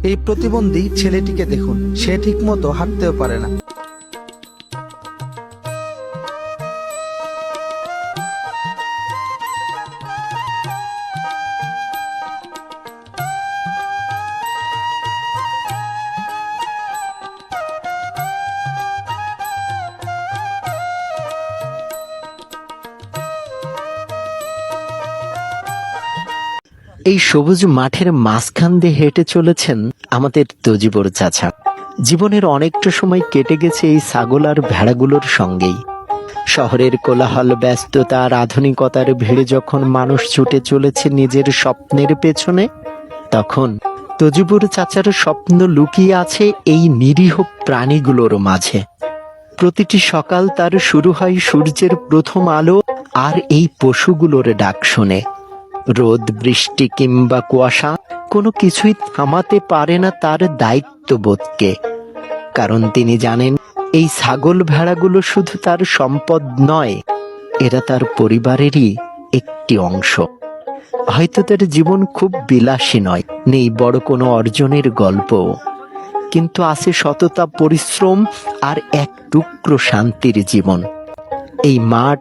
এই প্রতিবন্ধী ছেলেটিকে দেখুন, সে ঠিকমতো হাঁটতেও পারে না। এই সবুজ মাঠের মাঝখান দিয়ে হেঁটে চলেছেন আমাদের তজিবর চাচা। জীবনের অনেকটা সময় কেটে গেছে এই ছাগল আর ভেড়াগুলোর সঙ্গেই। শহরের কোলাহল, ব্যস্ততা আর আধুনিকতার ভিড়ে যখন মানুষ ছুটে চলেছে নিজের স্বপ্নের পেছনে, তখন তজিবর চাচার স্বপ্ন লুকিয়ে আছে এই নিরীহ প্রাণীগুলোর মাঝে। প্রতিটি সকাল তার শুরু হয় সূর্যের প্রথম আলো আর এই পশুগুলোর ডাক শুনে। রোদ, বৃষ্টি কিংবা কুয়াশা কোনো কিছুই থামাতে পারে না তার দায়িত্ববোধকে। কারণ তিনি জানেন, এই ছাগল ভেড়াগুলো শুধু তার সম্পদ নয়, এরা তার পরিবারেরই একটি অংশ। হয়তো তার জীবন খুব বিলাসী নয়, নেই বড় কোনো অর্জনের গল্প, কিন্তু আছে সততা, পরিশ্রম আর এক টুকরো শান্তির জীবন। এই মাঠ,